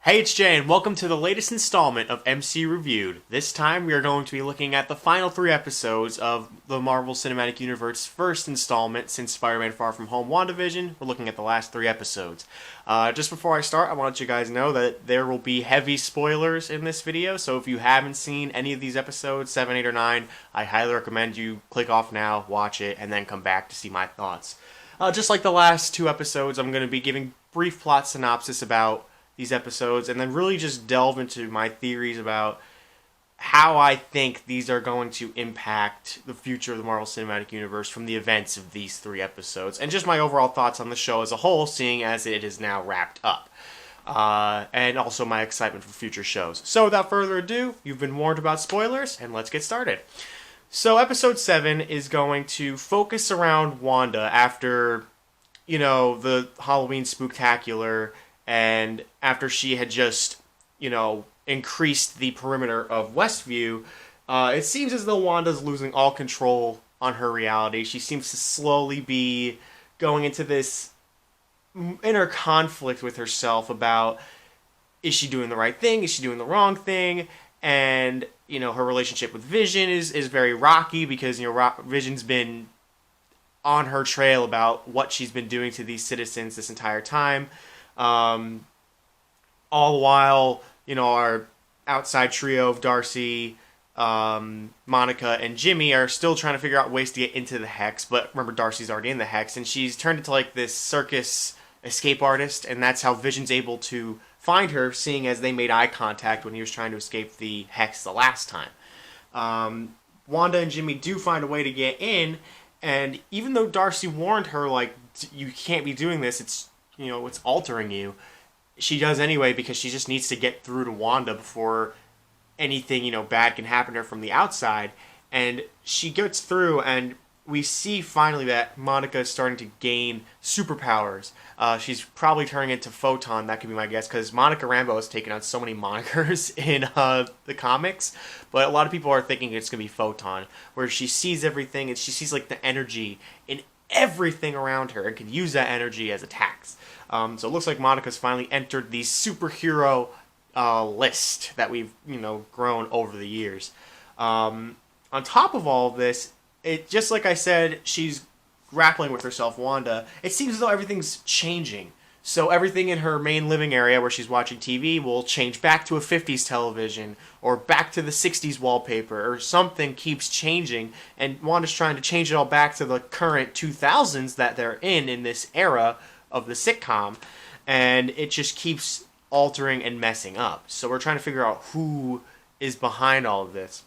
Hey, it's Jay, and welcome to the latest installment of MCU Reviewed. This time, we are going to be looking at the final 3 episodes of the Marvel Cinematic Universe's first installment since Spider-Man Far From Home WandaVision. We're looking at the last 3 episodes. Just before I start, I want to let you guys know that there will be heavy spoilers in this video, so if you haven't seen any of these episodes, 7, 8, or 9, I highly recommend you click off now, watch it, and then come back to see my thoughts. Just like the last 2 episodes, I'm going to be giving brief plot synopsis about these episodes, and then really just delve into my theories about how I think these are going to impact the future of the Marvel Cinematic Universe from the events of these 3 episodes, and just my overall thoughts on the show as a whole, seeing as it is now wrapped up. And also my excitement for future shows. So without further ado, you've been warned about spoilers, and let's get started. So episode 7 is going to focus around Wanda after, the Halloween Spooktacular, and after she had just, increased the perimeter of Westview, it seems as though Wanda's losing all control on her reality. She seems to slowly be going into this inner conflict with herself about, is she doing the right thing? Is she doing the wrong thing? And, her relationship with Vision is very rocky because, Vision's been on her trail about what she's been doing to these citizens this entire time. All the while, our outside trio of Darcy, Monica, and Jimmy are still trying to figure out ways to get into the Hex. But remember, Darcy's already in the Hex, and she's turned into like this circus escape artist, and that's how Vision's able to find her, seeing as they made eye contact when he was trying to escape the Hex the last time. Wanda and Jimmy do find a way to get in, and even though Darcy warned her, like, you can't be doing this, it's altering you, she does anyway because she just needs to get through to Wanda before anything, bad can happen to her from the outside. And she gets through, and we see finally that Monica is starting to gain superpowers. She's probably turning into Photon, that could be my guess, because Monica Rambeau has taken on so many monikers in the comics, but a lot of people are thinking it's going to be Photon, where she sees everything, and she sees like the energy in everything around her and can use that energy as attacks. So it looks like Monica's finally entered the superhero list that we've grown over the years. On top of all of this, it just like I said, she's grappling with herself, Wanda. It seems as though everything's changing. So everything in her main living area where she's watching TV will change back to a 50s television or back to the 60s wallpaper, or something keeps changing, and Wanda's trying to change it all back to the current 2000s that they're in this era of the sitcom, and it just keeps altering and messing up. So we're trying to figure out who is behind all of this.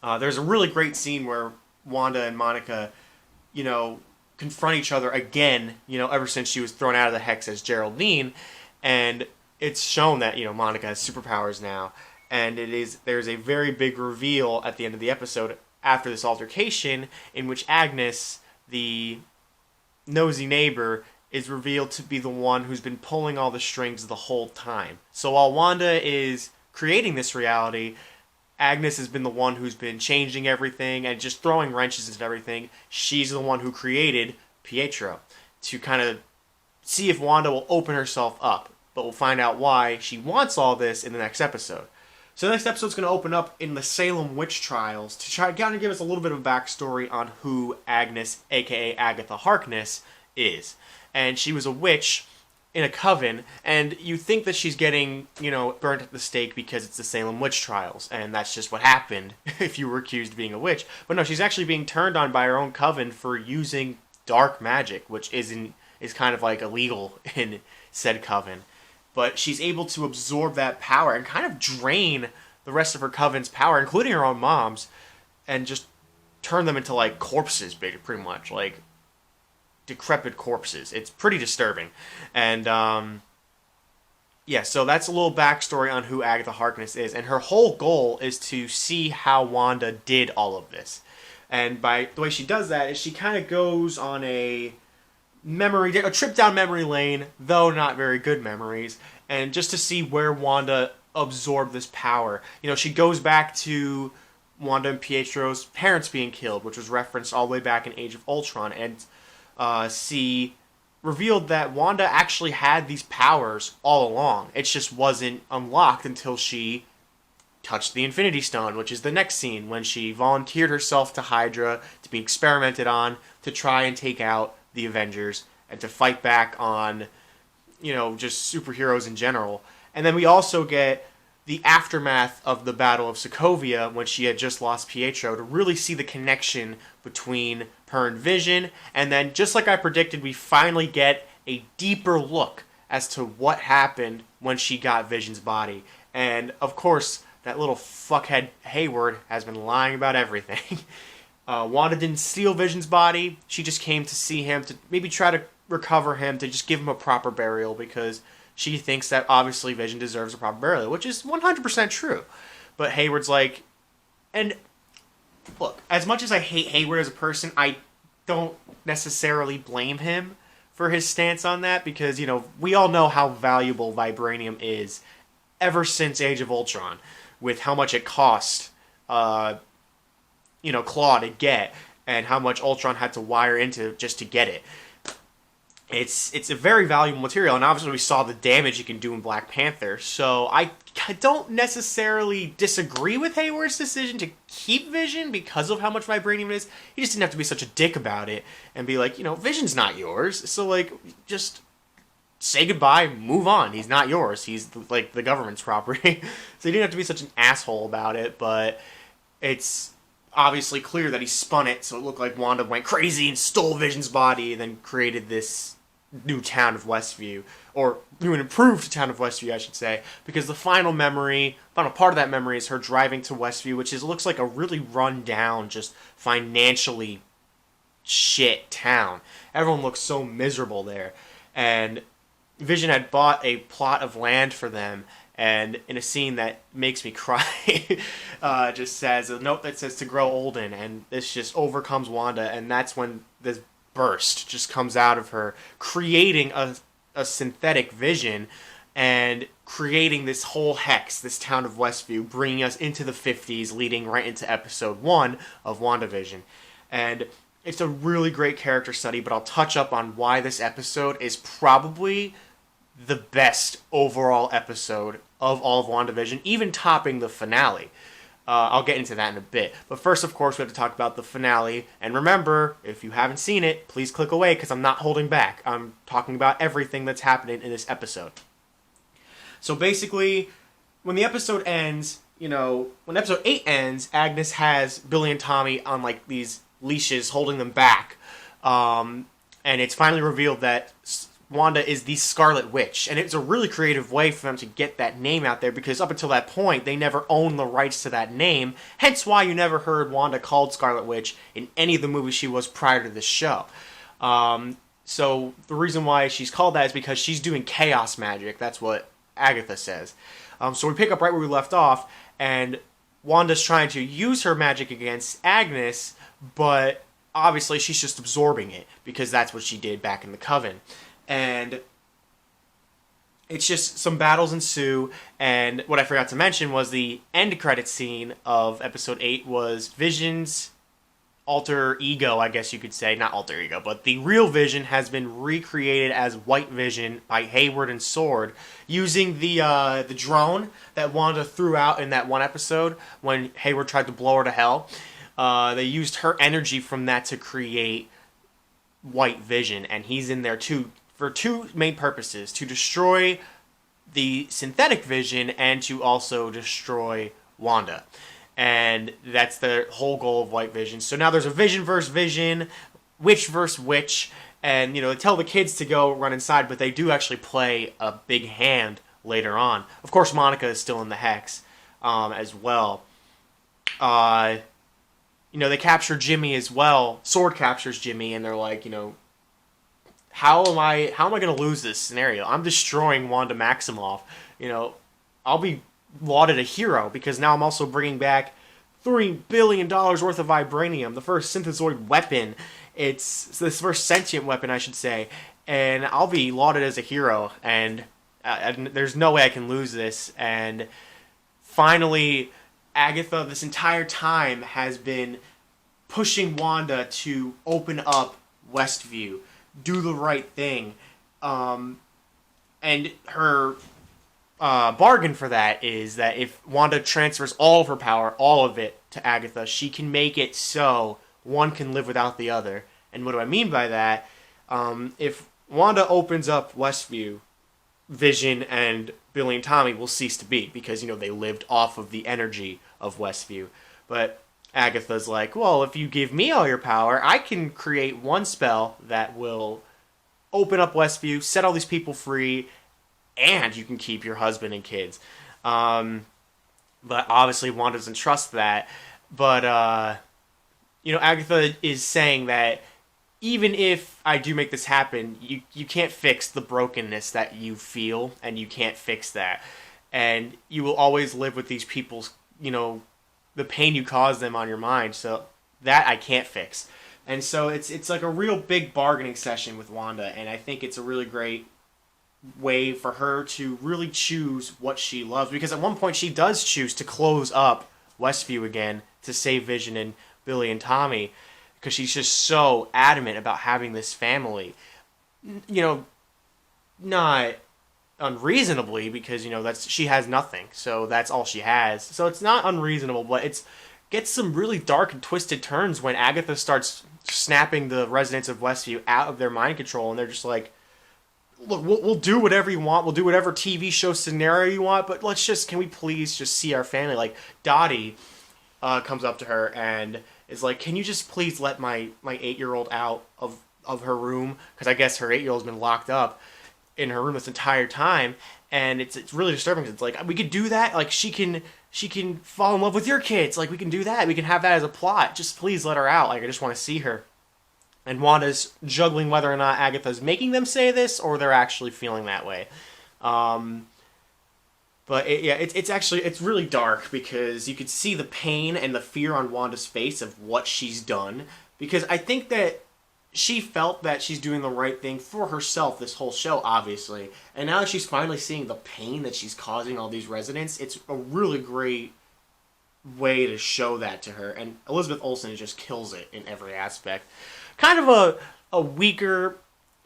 There's a really great scene where Wanda and Monica, confront each other again, ever since she was thrown out of the Hex as Geraldine, and it's shown that, Monica has superpowers now, and there's a very big reveal at the end of the episode after this altercation, in which Agnes, the nosy neighbor, is revealed to be the one who's been pulling all the strings the whole time. So while Wanda is creating this reality, Agnes has been the one who's been changing everything and just throwing wrenches into everything. She's the one who created Pietro to kind of see if Wanda will open herself up. But we'll find out why she wants all this in the next episode. So the next episode's going to open up in the Salem witch trials to try to kind of give us a little bit of a backstory on who Agnes, aka Agatha Harkness, is. And she was a witch in a coven, and you think that she's getting, burnt at the stake because it's the Salem witch trials, and that's just what happened if you were accused of being a witch. But no, she's actually being turned on by her own coven for using dark magic, which is kind of like illegal in said coven. But she's able to absorb that power and kind of drain the rest of her coven's power, including her own mom's, and just turn them into like corpses, pretty much, like decrepit corpses. It's pretty disturbing. And so that's a little backstory on who Agatha Harkness is, and her whole goal is to see how Wanda did all of this. And by the way she does that is she kind of goes on a trip down memory lane, though not very good memories, and just to see where Wanda absorbed this power. She goes back to Wanda and Pietro's parents being killed, which was referenced all the way back in Age of Ultron, and see revealed that Wanda actually had these powers all along. It just wasn't unlocked until she touched the Infinity Stone, which is the next scene when she volunteered herself to Hydra to be experimented on to try and take out the Avengers and to fight back on, just superheroes in general. And then we also get the aftermath of the Battle of Sokovia when she had just lost Pietro to really see the connection between her and Vision. And then, just like I predicted, we finally get a deeper look as to what happened when she got Vision's body. And, of course, that little fuckhead Hayward has been lying about everything. Wanda didn't steal Vision's body. She just came to see him, to maybe try to recover him, to just give him a proper burial, because she thinks that obviously Vision deserves a proper burial, which is 100% true. But Hayward's like... And, look, as much as I hate Hayward as a person, I don't necessarily blame him for his stance on that, because, we all know how valuable vibranium is ever since Age of Ultron, with how much it cost, Claw to get, and how much Ultron had to wire into just to get it. It's a very valuable material, and obviously we saw the damage it can do in Black Panther, so I don't necessarily disagree with Hayward's decision to keep Vision because of how much vibranium it is. He just didn't have to be such a dick about it and be like, Vision's not yours, so, just say goodbye, move on. He's not yours. He's, the government's property. So he didn't have to be such an asshole about it, but it's obviously clear that he spun it so it looked like Wanda went crazy and stole Vision's body and then created this new town of Westview, or new and improved town of Westview, I should say, because the final part of that memory is her driving to Westview, which looks like a really run down, just financially shit town. Everyone looks so miserable there, and Vision had bought a plot of land for them, and in a scene that makes me cry, just says a note that says to grow old in, and this just overcomes Wanda, and that's when this burst just comes out of her, creating a synthetic Vision and creating this whole hex, this town of Westview, bringing us into the 50s, leading right into episode 1 of WandaVision. And it's a really great character study, but I'll touch up on why this episode is probably the best overall episode of all of WandaVision, even topping the finale. I'll get into that in a bit. But first, of course, we have to talk about the finale. And remember, if you haven't seen it, please click away, because I'm not holding back. I'm talking about everything that's happening in this episode. So basically, when the episode ends, when episode 8 ends, Agnes has Billy and Tommy on, these leashes holding them back. And it's finally revealed that Wanda is the Scarlet Witch, and it's a really creative way for them to get that name out there, because up until that point, they never owned the rights to that name, hence why you never heard Wanda called Scarlet Witch in any of the movies she was prior to this show. So the reason why she's called that is because she's doing chaos magic, that's what Agatha says. So we pick up right where we left off, and Wanda's trying to use her magic against Agnes, but obviously she's just absorbing it, because that's what she did back in the Coven. And it's just some battles ensue, and what I forgot to mention was the end credit scene of episode 8 was Vision's alter ego, I guess you could say. Not alter ego, but the real Vision has been recreated as White Vision by Hayward and Sword, using the drone that Wanda threw out in that one episode when Hayward tried to blow her to hell. They used her energy from that to create White Vision, and he's in there too, for two main purposes: to destroy the synthetic Vision and to also destroy Wanda. And that's the whole goal of White Vision. So now there's a Vision versus Vision, Witch versus Witch, and they tell the kids to go run inside, but they do actually play a big hand later on. Of course, Monica is still in the hex as well. They capture Jimmy as well. Sword captures Jimmy, and they're like, how am I going to lose this scenario? I'm destroying Wanda Maximoff. I'll be lauded a hero, because now I'm also bringing back $3 billion worth of vibranium, the first synthezoid weapon. It's this first sentient weapon, I should say, and I'll be lauded as a hero, and there's no way I can lose this. And finally, Agatha, this entire time, has been pushing Wanda to open up Westview, do the right thing. And her bargain for that is that if Wanda transfers all of her power, all of it, to Agatha, she can make it so one can live without the other. And what do I mean by that? If Wanda opens up Westview, Vision and Billy and Tommy will cease to be because, they lived off of the energy of Westview. But Agatha's like, well, if you give me all your power, I can create one spell that will open up Westview, set all these people free, and you can keep your husband and kids. But obviously Wanda doesn't trust that. But, Agatha is saying that even if I do make this happen, you can't fix the brokenness that you feel, and you can't fix that. And you will always live with these people's, the pain you cause them on your mind. So that I can't fix. And so it's like a real big bargaining session with Wanda, and I think it's a really great way for her to really choose what she loves. Because at one point she does choose to close up Westview again to save Vision and Billy and Tommy, because she's just so adamant about having this family. Not unreasonably, because she has nothing, so that's all she has. So it's not unreasonable, but it gets some really dark and twisted turns when Agatha starts snapping the residents of Westview out of their mind control, and they're just like, look, we'll do whatever you want, we'll do whatever TV show scenario you want, but can we please just see our family? Like, Dottie comes up to her and is like, can you just please let my 8-year-old out of her room? Because I guess her 8-year-old's been locked up in her room this entire time, and it's really disturbing. It's like, we could do that. Like, she can fall in love with your kids. Like, we can do that. We can have that as a plot. Just please let her out. Like, I just want to see her. And Wanda's juggling whether or not Agatha's making them say this or they're actually feeling that way. But it's really dark, because you could see the pain and the fear on Wanda's face of what she's done. Because I think that she felt that she's doing the right thing for herself this whole show, obviously. And now that she's finally seeing the pain that she's causing all these residents, it's a really great way to show that to her. And Elizabeth Olsen just kills it in every aspect. Kind of a weaker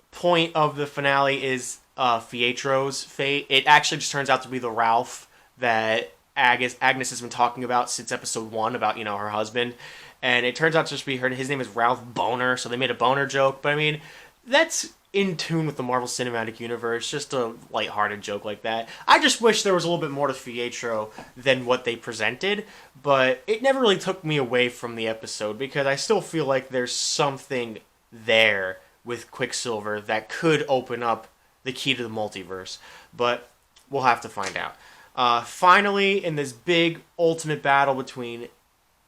point of the finale is Pietro's fate. It actually just turns out to be the Ralph that Agnes has been talking about since episode 1 about, her husband. And it turns out to just be her. His name is Ralph Boner, so they made a boner joke. But I mean, that's in tune with the Marvel Cinematic Universe, just a lighthearted joke like that. I just wish there was a little bit more to Pietro than what they presented, but it never really took me away from the episode, because I still feel like there's something there with Quicksilver that could open up the key to the multiverse, but we'll have to find out. Finally, in this big ultimate battle between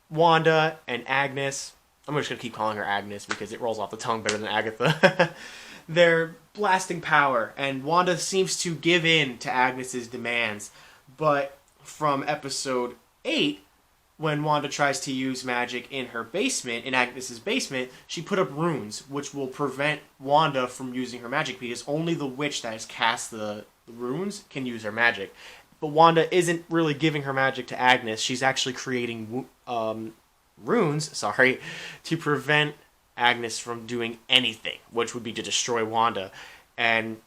Wanda and Agnes, I'm just going to keep calling her Agnes because it rolls off the tongue better than Agatha. They're blasting power, and Wanda seems to give in to Agnes's demands. But from episode 8, when Wanda tries to use magic in her basement, in Agnes's basement, she put up runes, which will prevent Wanda from using her magic, because only the witch that has cast the runes can use her magic. But Wanda isn't really giving her magic to Agnes. She's actually creating runes, to prevent Agnes from doing anything, which would be to destroy Wanda. And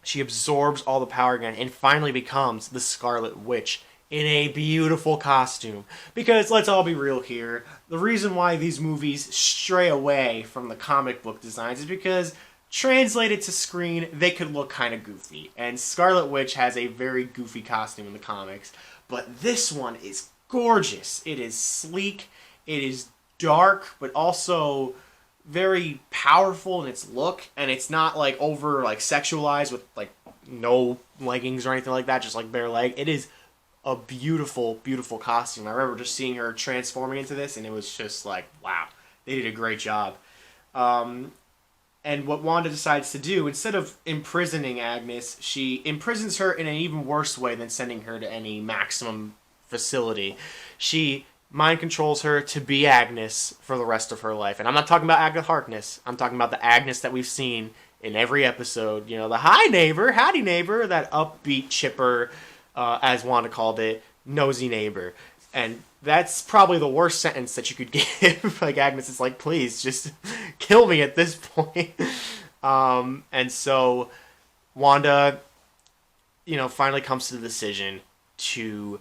she absorbs all the power again and finally becomes the Scarlet Witch in a beautiful costume. Because let's all be real here, the reason why these movies stray away from the comic book designs is because translated to screen, they could look kind of goofy. And Scarlet Witch has a very goofy costume in the comics. But this one is gorgeous. It is sleek. It is dark, but also very powerful in its look. And it's not over sexualized with no leggings or anything like that, just bare leg. It is a beautiful, beautiful costume. I remember just seeing her transforming into this, and it was just wow, they did a great job. And what Wanda decides to do, instead of imprisoning Agnes, she imprisons her in an even worse way than sending her to any maximum facility. She mind controls her to be Agnes for the rest of her life. And I'm not talking about Agatha Harkness. I'm talking about the Agnes that we've seen in every episode. The hi neighbor, howdy neighbor, that upbeat, chipper, as Wanda called it, nosy neighbor. And that's probably the worst sentence that you could give. Agnes is please, just kill me at this point. And so Wanda, finally comes to the decision to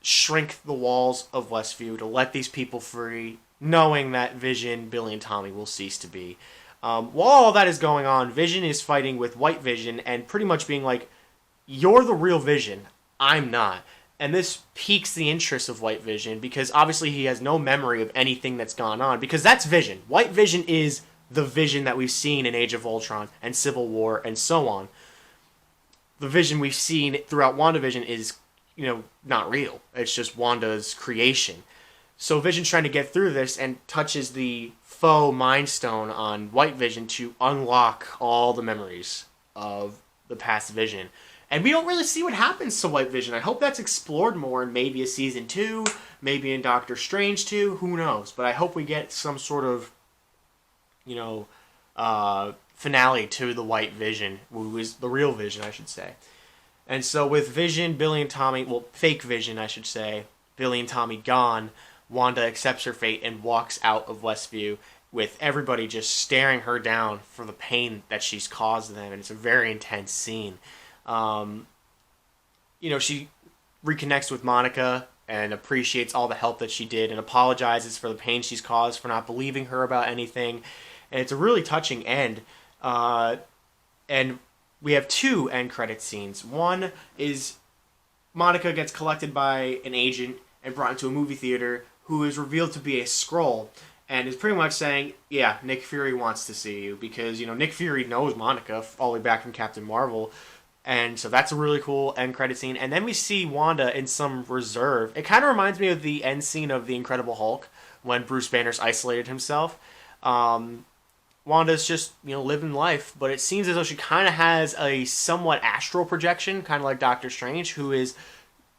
shrink the walls of Westview to let these people free, knowing that Vision, Billy, and Tommy will cease to be. While all that is going on, Vision is fighting with White Vision and pretty much being like, "You're the real Vision, I'm not." And this piques the interest of White Vision because obviously he has no memory of anything that's gone on, because that's Vision. White Vision is the Vision that we've seen in Age of Ultron and Civil War and so on. The Vision we've seen throughout WandaVision is, not real. It's just Wanda's creation. So Vision's trying to get through this and touches the faux Mind Stone on White Vision to unlock all the memories of the past Vision. And we don't really see what happens to White Vision. I hope that's explored more in maybe a season 2, maybe in Doctor Strange 2, who knows. But I hope we get some sort of, finale to the White Vision, who is the real Vision, I should say. And so with Vision, Billy, and Tommy, fake Vision, I should say, Billy and Tommy gone, Wanda accepts her fate and walks out of Westview with everybody just staring her down for the pain that she's caused them. And it's a very intense scene. She reconnects with Monica and appreciates all the help that she did and apologizes for the pain she's caused for not believing her about anything. And it's a really touching end. And we have 2 end credit scenes. One is Monica gets collected by an agent and brought into a movie theater who is revealed to be a Skrull and is pretty much saying, yeah, Nick Fury wants to see you because, Nick Fury knows Monica all the way back from Captain Marvel. And so that's a really cool end credit scene. And then we see Wanda in some reserve. It kind of reminds me of the end scene of The Incredible Hulk when Bruce Banner's isolated himself. Wanda's just, living life, but it seems as though she kind of has a somewhat astral projection, kind of like Doctor Strange, who is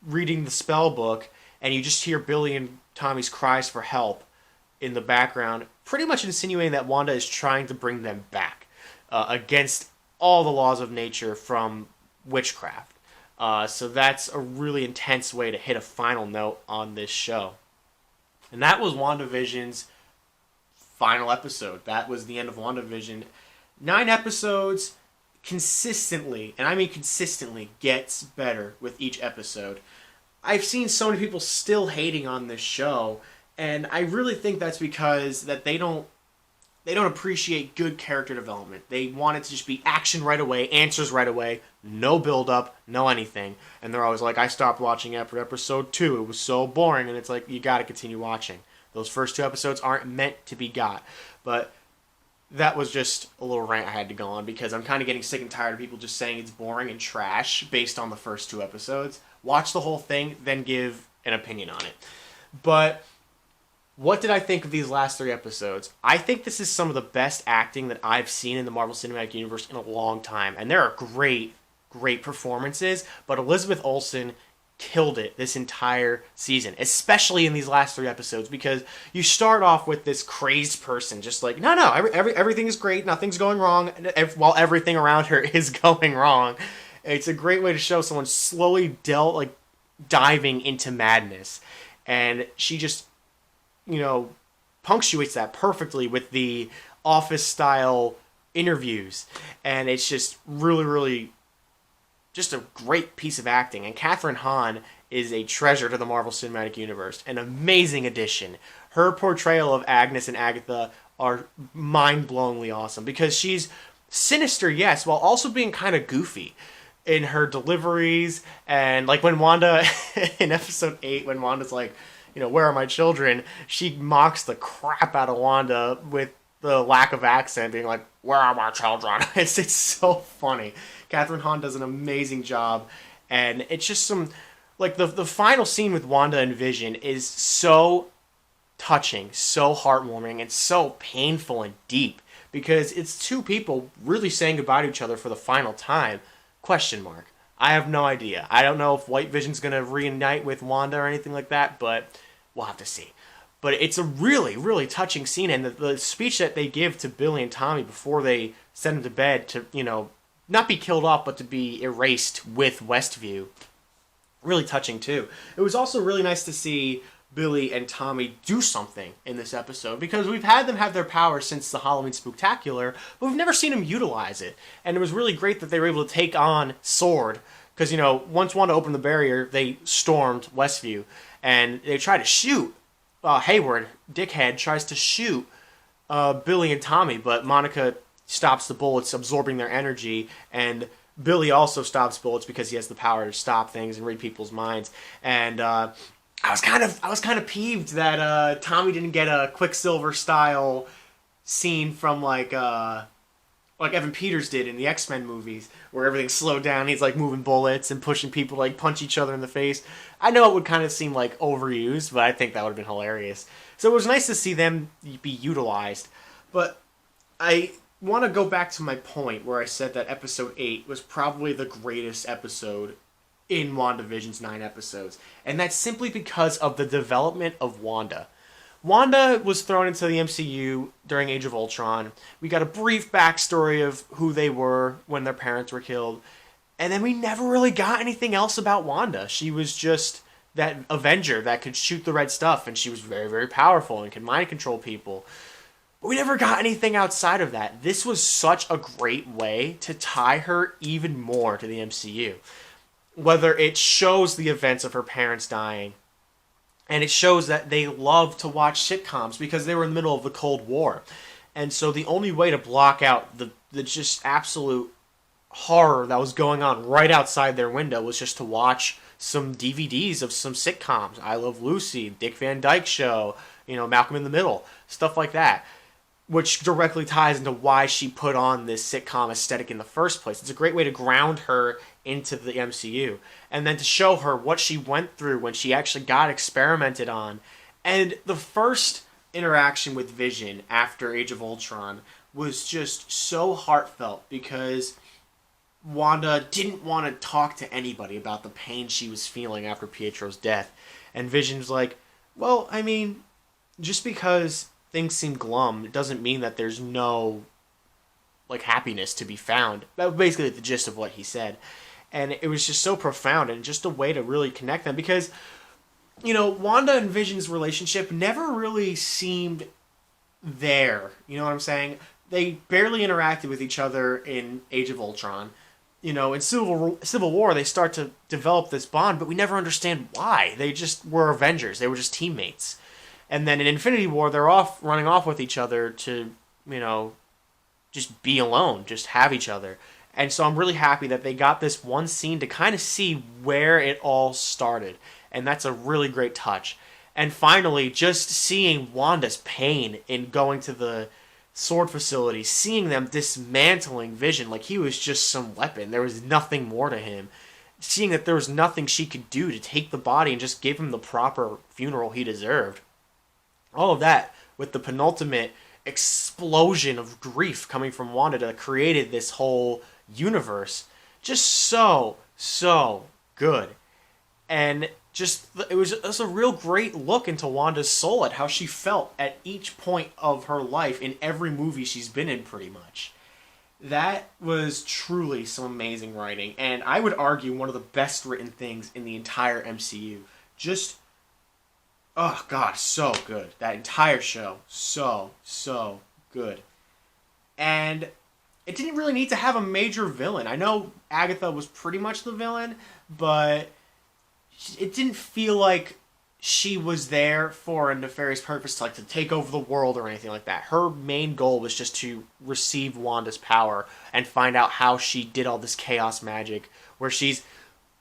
reading the spell book, and you just hear Billy and Tommy's cries for help in the background, pretty much insinuating that Wanda is trying to bring them back against all the laws of nature from witchcraft. So that's a really intense way to hit a final note on this show. And that was WandaVision's final episode. That was the end of WandaVision. 9 episodes consistently, and I mean consistently, gets better with each episode. I've seen so many people still hating on this show, and I really think that's because that they don't appreciate good character development. They want it to just be action right away, answers right away, no build up, no anything. And they're always like, I stopped watching after episode 2. It was so boring. And it's like, you got to continue watching. Those first 2 episodes aren't meant to be got. But that was just a little rant I had to go on because I'm kind of getting sick and tired of people just saying it's boring and trash based on the first 2 episodes. Watch the whole thing, then give an opinion on it. But what did I think of these last 3 episodes? I think this is some of the best acting that I've seen in the Marvel Cinematic Universe in a long time. And there are great, great performances, but Elizabeth Olsen killed it this entire season, especially in these last 3 episodes, because you start off with this crazed person just like, no, everything is great, nothing's going wrong, while everything around her is going wrong. It's a great way to show someone slowly diving into madness. And she just, punctuates that perfectly with the office-style interviews. And it's just really, really just a great piece of acting. And Kathryn Hahn is a treasure to the Marvel Cinematic Universe. An amazing addition. Her portrayal of Agnes and Agatha are mind-blowingly awesome because she's sinister, yes, while also being kind of goofy in her deliveries. And like when Wanda, in episode 8, when Wanda's like, where are my children? She mocks the crap out of Wanda with the lack of accent, being like, where are my children? It's so funny. Kathryn Hahn does an amazing job. And it's just some, the final scene with Wanda and Vision is so touching, so heartwarming, and so painful and deep. Because it's 2 people really saying goodbye to each other for the final time. Question mark. I have no idea. I don't know if White Vision's going to reunite with Wanda or anything like that, but we'll have to see. But it's a really, really touching scene, and the speech that they give to Billy and Tommy before they send them to bed to, not be killed off, but to be erased with Westview, really touching too. It was also really nice to see Billy and Tommy do something in this episode, because we've had them have their powers since the Halloween Spooktacular, but we've never seen them utilize it. And it was really great that they were able to take on Sword, because, you know, once Wanda opened the barrier, they stormed Westview, and they tried to shoot Hayward. Dickhead tries to shoot Billy and Tommy, but Monica stops the bullets, absorbing their energy, and Billy also stops bullets because he has the power to stop things and read people's minds. And I was kind of peeved that Tommy didn't get a Quicksilver style scene from like Evan Peters did in the X-Men movies, where everything's slowed down. He's like moving bullets and pushing people to like punch each other in the face. I know it would kind of seem like overused, but I think that would have been hilarious. So it was nice to see them be utilized. But I want to go back to my point where I said that episode 8 was probably the greatest episode in WandaVision's 9 episodes. And that's simply because of the development of Wanda. Wanda was thrown into the MCU during Age of Ultron. We got a brief backstory of who they were when their parents were killed. And then we never really got anything else about Wanda. She was just that Avenger that could shoot the red stuff, and she was very, very powerful and could mind control people. But we never got anything outside of that. This was such a great way to tie her even more to the MCU. Whether it shows the events of her parents dying, and it shows that they love to watch sitcoms because they were in the middle of the Cold War. And so the only way to block out the just absolute horror that was going on right outside their window was just to watch some DVDs of some sitcoms. I Love Lucy, Dick Van Dyke Show, Malcolm in the Middle, stuff like that, which directly ties into why she put on this sitcom aesthetic in the first place. It's a great way to ground her into the MCU, and then to show her what she went through when she actually got experimented on. And the first interaction with Vision after Age of Ultron was just so heartfelt, because Wanda didn't want to talk to anybody about the pain she was feeling after Pietro's death. And Vision's like, well, I mean, just because things seem glum, it doesn't mean that there's no happiness to be found. That was basically the gist of what he said. And it was just so profound, and just a way to really connect them, because, Wanda and Vision's relationship never really seemed there. You know what I'm saying? They barely interacted with each other in Age of Ultron. In Civil War, they start to develop this bond, but we never understand why. They just were Avengers. They were just teammates. And then in Infinity War, they're running off with each other to, just be alone, just have each other. And so I'm really happy that they got this one scene to kind of see where it all started. And that's a really great touch. And finally, just seeing Wanda's pain in going to the sword facility, seeing them dismantling Vision like he was just some weapon. There was nothing more to him. Seeing that there was nothing she could do to take the body and just give him the proper funeral he deserved. All of that with the penultimate explosion of grief coming from Wanda that created this whole universe. Just so good. And it was just a real great look into Wanda's soul, at how she felt at each point of her life in every movie she's been in, pretty much. That was truly some amazing writing, and I would argue one of the best written things in the entire MCU. Just, oh god, so good. That entire show, so good. And it didn't really need to have a major villain. I know Agatha was pretty much the villain, but it didn't feel like she was there for a nefarious purpose, to take over the world or anything like that. Her main goal was just to receive Wanda's power and find out how she did all this chaos magic, where she's,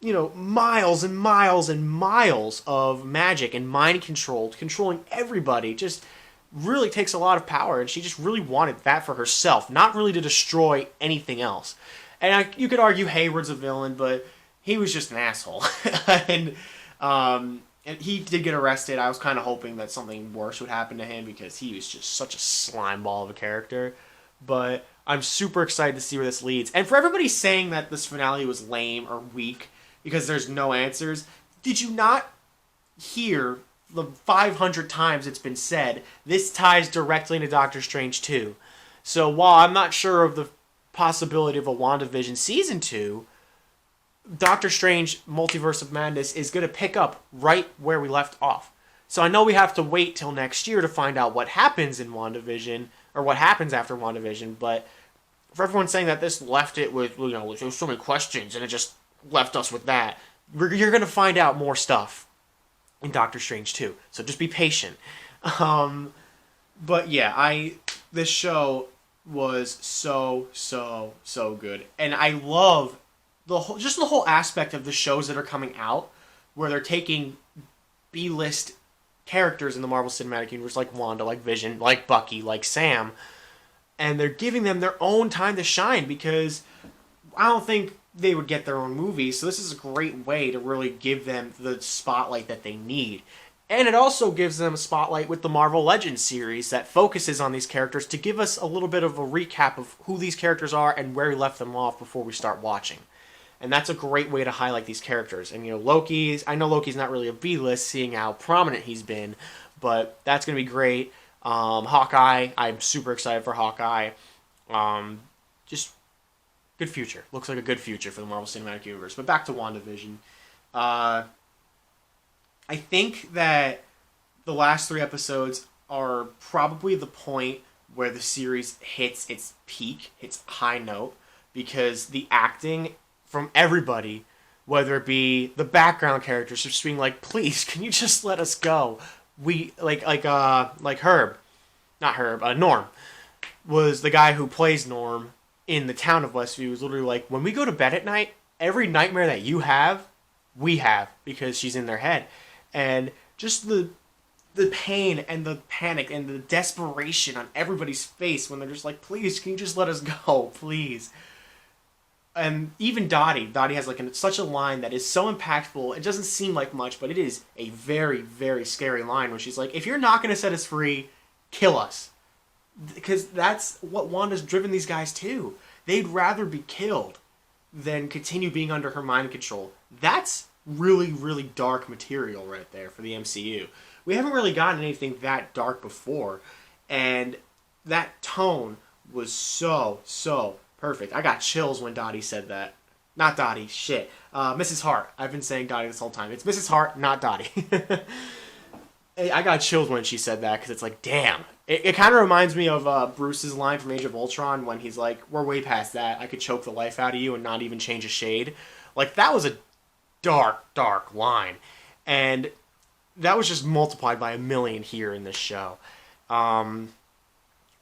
miles and miles and miles of magic and mind control, controlling everybody. Just really takes a lot of power, and she just really wanted that for herself, not really to destroy anything else. And you could argue Hayward's a villain, but he was just an asshole. And he did get arrested. I was kind of hoping that something worse would happen to him, because he was just such a slime ball of a character. But I'm super excited to see where this leads. And for everybody saying that this finale was lame or weak because there's no answers, did you not hear the 500 times it's been said, this ties directly into Doctor Strange 2. So while I'm not sure of the possibility of a WandaVision Season 2, Doctor Strange Multiverse of Madness is going to pick up right where we left off. So I know we have to wait till next year to find out what happens in WandaVision, or what happens after WandaVision, but for everyone saying that this left it with, there's so many questions, and it just left us with that, you're going to find out more stuff in Doctor Strange too. So just be patient. But yeah, this show was so good, and I love the whole aspect of the shows that are coming out, where they're taking B-list characters in the Marvel Cinematic Universe, like Wanda, like Vision, like Bucky, like Sam, and they're giving them their own time to shine, because I don't think they would get their own movie, so this is a great way to really give them the spotlight that they need. And it also gives them a spotlight with the Marvel Legends series that focuses on these characters to give us a little bit of a recap of who these characters are and where we left them off before we start watching. And that's a great way to highlight these characters. And, I know Loki's not really a B-list, seeing how prominent he's been, but that's going to be great. Hawkeye, I'm super excited for Hawkeye. Just good future. Looks like a good future for the Marvel Cinematic Universe. But back to WandaVision. I think that the last 3 episodes are probably the point where the series hits its peak, its high note, because the acting from everybody, whether it be the background characters just being like, please, can you just let us go? We like Herb, not Herb, Norm was the guy who plays Norm in the town of Westview. Was literally like, when we go to bed at night, every nightmare that you have, we have, because she's in their head. And just the pain and the panic and the desperation on everybody's face when they're just like, please, can you just let us go, please? And even Dottie has such a line that is so impactful. It doesn't seem like much, but it is a very, very scary line, where she's like, if you're not going to set us free, kill us. Because that's what Wanda's driven these guys to. They'd rather be killed than continue being under her mind control. That's really, really dark material right there for the MCU. We haven't really gotten anything that dark before, and that tone was so perfect. I got chills when Dottie said that. Not Dottie, shit. Mrs. Hart. I've been saying Dottie this whole time. It's Mrs. Hart, not Dottie. I got chills when she said that, because it's like, damn. It kind of reminds me of Bruce's line from Age of Ultron when he's like, we're way past that. I could choke the life out of you and not even change a shade. Like, that was a dark line. And that was just multiplied by 1,000,000 here in this show.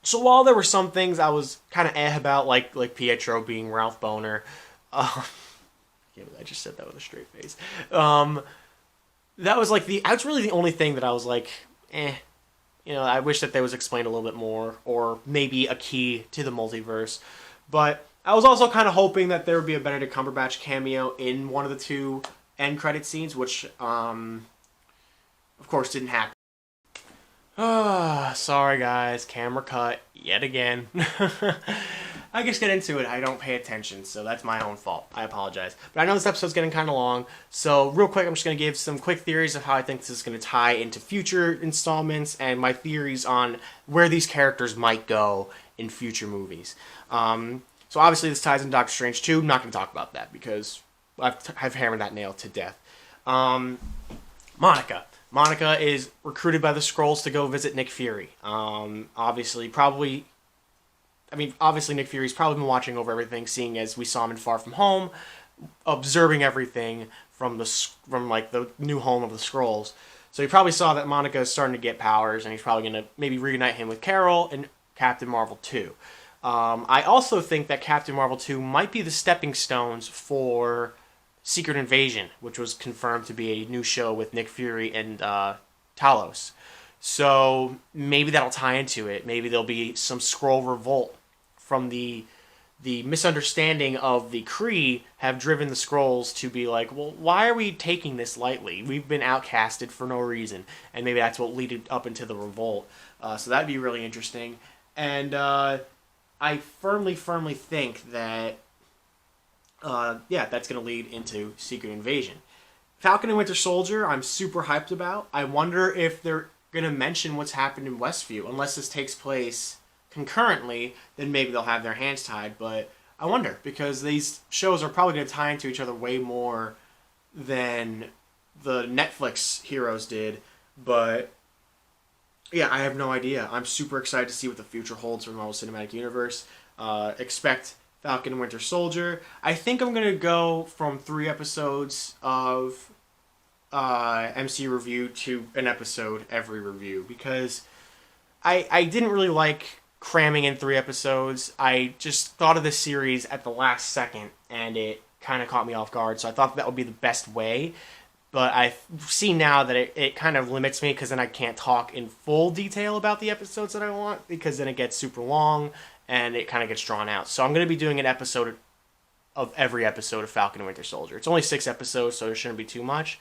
So while there were some things I was kind of about, like Pietro being Ralph Boner, I just said that with a straight face. That was that's really the only thing that I was like, I wish that they was explained a little bit more, or maybe a key to the multiverse. But I was also kind of hoping that there would be a Benedict Cumberbatch cameo in one of the 2 end credit scenes, which, of course, didn't happen. Sorry guys, camera cut yet again. I just get into it, I don't pay attention, so that's my own fault. I apologize. But I know this episode's getting kind of long, so real quick I'm just going to give some quick theories of how I think this is going to tie into future installments, and my theories on where these characters might go in future movies. So obviously this ties into Doctor Strange 2, I'm not going to talk about that, because I've hammered that nail to death. Monica. Monica is recruited by the Skrulls to go visit Nick Fury. Obviously Nick Fury's probably been watching over everything, seeing as we saw him in Far From Home, observing everything from the new home of the Skrulls. So he probably saw that Monica is starting to get powers, and he's probably going to maybe reunite him with Carol and Captain Marvel 2. I also think that Captain Marvel 2 might be the stepping stones for Secret Invasion, which was confirmed to be a new show with Nick Fury and Talos. So maybe that'll tie into it. Maybe there'll be some Skrull revolt from the misunderstanding of the Kree have driven the Skrulls to be like, well, why are we taking this lightly? We've been outcasted for no reason. And maybe that's what led up into the revolt. So that'd be really interesting. And I firmly think that that's going to lead into Secret Invasion. Falcon and Winter Soldier, I'm super hyped about. I wonder if they're going to mention what's happened in Westview. Unless this takes place concurrently, then maybe they'll have their hands tied. But I wonder, because these shows are probably going to tie into each other way more than the Netflix heroes did But yeah, I have no idea. I'm super excited to see what the future holds for the Marvel Cinematic Universe. Expect Falcon and Winter Soldier. I think I'm gonna go from 3 episodes of MCU Reviewed to an episode every review, because I didn't really like cramming in 3 episodes. I just thought of this series at the last second, and it kind of caught me off guard, so I thought that would be the best way. But I see now that it kind of limits me, because then I can't talk in full detail about the episodes that I want, because then it gets super long and it kind of gets drawn out. So I'm going to be doing an episode of every episode of Falcon and Winter Soldier. It's only 6 episodes, so it shouldn't be too much.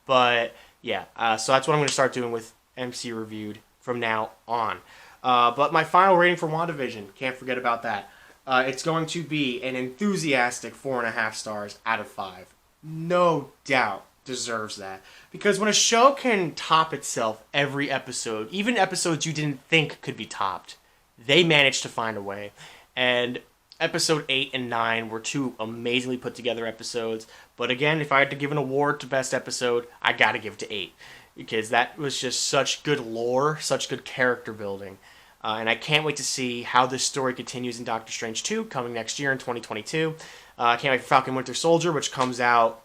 But yeah, so that's what I'm going to start doing with MC Reviewed from now on. But my final rating for WandaVision, can't forget about that. It's going to be an enthusiastic 4.5 stars out of 5. No doubt deserves that. Because when a show can top itself every episode, even episodes you didn't think could be topped, they managed to find a way. And episode 8 and 9 were 2 amazingly put together episodes. But again, if I had to give an award to best episode, I gotta give it to 8. Because that was just such good lore, such good character building. And I can't wait to see how this story continues in Doctor Strange 2, coming next year in 2022. I can't wait for Falcon Winter Soldier, which comes out,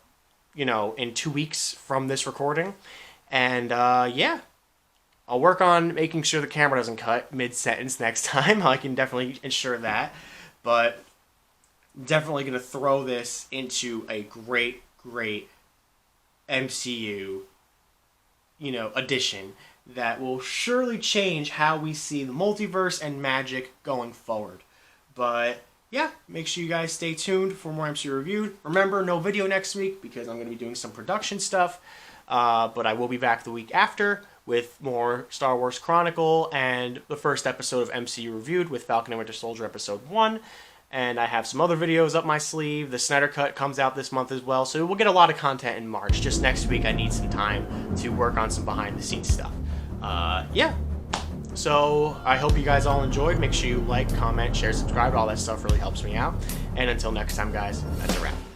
in 2 weeks from this recording. And, yeah. I'll work on making sure the camera doesn't cut mid-sentence next time. I can definitely ensure that. But definitely going to throw this into a great, great MCU, addition that will surely change how we see the multiverse and magic going forward. But yeah, make sure you guys stay tuned for more MCU Reviewed. Remember, no video next week because I'm going to be doing some production stuff. But I will be back the week after with more Star Wars Chronicle and the first episode of MCU Reviewed with Falcon and Winter Soldier Episode 1. And I have some other videos up my sleeve. The Snyder Cut comes out this month as well. So we'll get a lot of content in March. Just next week I need some time to work on some behind-the-scenes stuff. Yeah. So I hope you guys all enjoyed. Make sure you like, comment, share, subscribe. All that stuff really helps me out. And until next time, guys, that's a wrap.